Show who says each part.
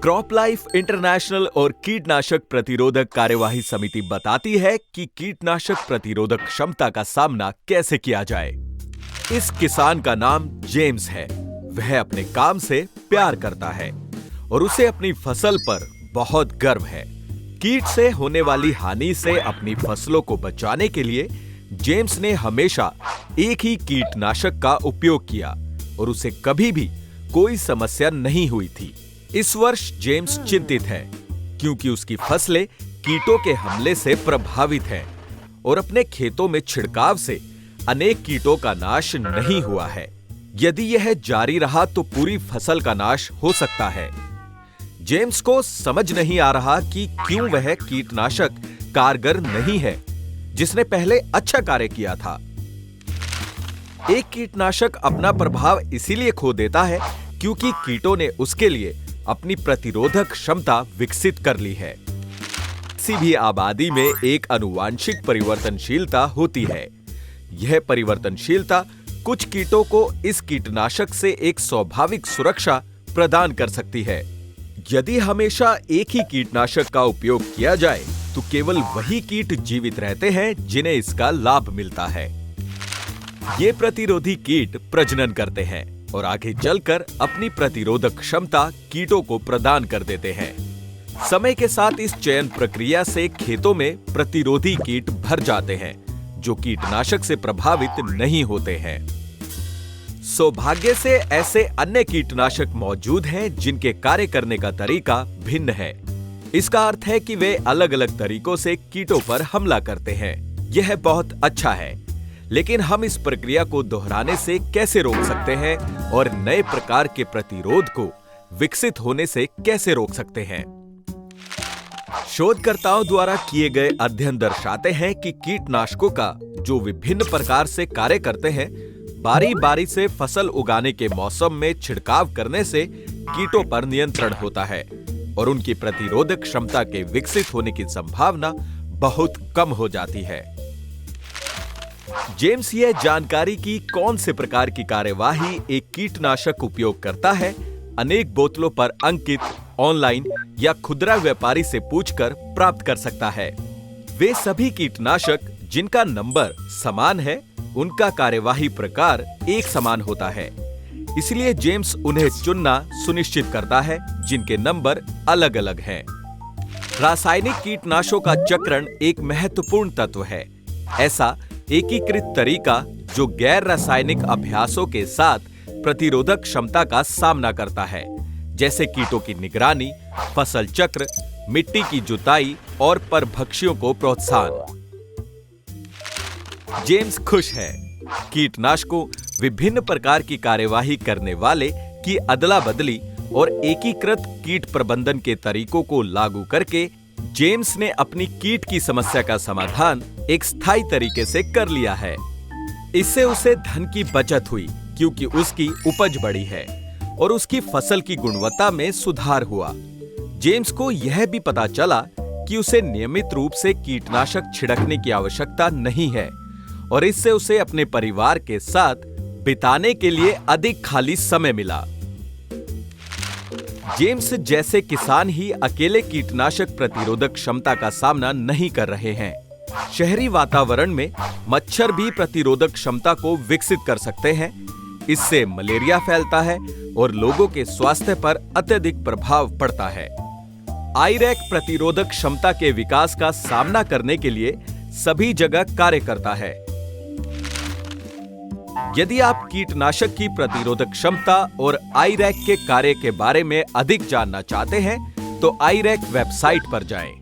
Speaker 1: Crop life international और कीटनाशक प्रतिरोधक कार्यवाही समिति बताती है कि कीटनाशक प्रतिरोधक क्षमता का सामना कैसे किया जाए। इस किसान का नाम जेम्स है। वह अपने काम से प्यार करता है और उसे अपनी फसल पर बहुत गर्व है। कीट से होने वाली हानि से अपनी फसलों को बचाने के लिए जेम्स ने हमेशा एक ही कीटनाशक का उपयोग किया और उसे कभी भी कोई समस्या नहीं हुई थी। इस वर्ष जेम्स चिंतित है क्योंकि उसकी फसलें कीटों के हमले से प्रभावित हैं और अपने खेतों में छिड़काव से अनेक कीटों का नाश नहीं हुआ है। यदि यह जारी रहा तो पूरी फसल का नाश हो सकता है। जेम्स को समझ नहीं आ रहा कि क्यों वह कीटनाशक कारगर नहीं है जिसने पहले अच्छा कार्य किया था। एक कीटनाशक अपना प्रभाव इसीलिए खो देता है क्योंकि कीटों ने उसके लिए अपनी प्रतिरोधक क्षमता विकसित कर ली है। किसी भी आबादी में एक आनुवांशिक परिवर्तनशीलता होती है। यह परिवर्तनशीलता कुछ कीटों को इस कीटनाशक से एक स्वाभाविक सुरक्षा प्रदान कर सकती है। यदि हमेशा एक ही कीटनाशक का उपयोग किया जाए तो केवल वही कीट जीवित रहते हैं जिन्हें इसका लाभ मिलता है। ये प्रतिरोधी कीट प्रजनन करते हैं और आगे चलकर अपनी प्रतिरोधक क्षमता कीटों को प्रदान कर देते हैं। समय के साथ इस चयन प्रक्रिया से खेतों में प्रतिरोधी कीट भर जाते हैं जो कीटनाशक से प्रभावित नहीं होते हैं। सौभाग्य से ऐसे अन्य कीटनाशक मौजूद हैं जिनके कार्य करने का तरीका भिन्न है। इसका अर्थ है कि वे अलग अलग तरीकों से कीटों पर हमला करते हैं। यह बहुत अच्छा है, लेकिन हम इस प्रक्रिया को दोहराने से कैसे रोक सकते हैं और नए प्रकार के प्रतिरोध को विकसित होने से कैसे रोक सकते हैं? शोधकर्ताओं द्वारा किए गए अध्ययन दर्शाते हैं कि कीटनाशकों का जो विभिन्न प्रकार से कार्य करते हैं, बारी बारी से फसल उगाने के मौसम में छिड़काव करने से कीटों पर नियंत्रण होता है और उनकी प्रतिरोधक क्षमता के विकसित होने की संभावना बहुत कम हो जाती है। जेम्स यह जानकारी की कौन से प्रकार की कार्यवाही एक कीटनाशक उपयोग करता है अनेक बोतलों पर अंकित ऑनलाइन या खुदरा व्यापारी से पूछकर प्राप्त कर सकता है। वे सभी कीटनाशक जिनका नंबर समान है, उनका कार्यवाही प्रकार एक समान होता है। इसलिए जेम्स उन्हें चुनना सुनिश्चित करता है जिनके नंबर अलग अलग हैं। रासायनिक कीटनाशकों का चक्रण एक महत्वपूर्ण तत्व है। ऐसा एकीकृत तरीका जो गैर रासायनिक अभ्यासों के साथ प्रतिरोधक क्षमता का सामना करता है, जैसे कीटों की निगरानी, फसल चक्र, मिट्टी की जुताई और परभक्षियों को प्रोत्साहन। जेम्स खुश है। कीटनाशकों, विभिन्न प्रकार की कार्यवाही करने वाले की अदला बदली और एकीकृत कीट प्रबंधन के तरीकों को लागू करके जेम्स ने अपनी कीट की समस्या का समाधान एक स्थायी तरीके से कर लिया है। इससे उसे धन की बचत हुई क्योंकि उसकी उपज बढ़ी है और उसकी फसल की गुणवत्ता में सुधार हुआ। जेम्स को यह भी पता चला कि उसे नियमित रूप से कीटनाशक छिड़कने की आवश्यकता नहीं है और इससे उसे अपने परिवार के साथ बिताने के लिए अधिक खाली समय मिला। जेम्स जैसे किसान ही अकेले कीटनाशक प्रतिरोधक क्षमता का सामना नहीं कर रहे हैं। शहरी वातावरण में मच्छर भी प्रतिरोधक क्षमता को विकसित कर सकते हैं। इससे मलेरिया फैलता है और लोगों के स्वास्थ्य पर अत्यधिक प्रभाव पड़ता है। आईरैक प्रतिरोधक क्षमता के विकास का सामना करने के लिए सभी जगह कार्य करता है। यदि आप कीटनाशक की प्रतिरोधक क्षमता और आईरैक के कार्य के बारे में अधिक जानना चाहते हैं तो आईरैक वेबसाइट पर जाएं।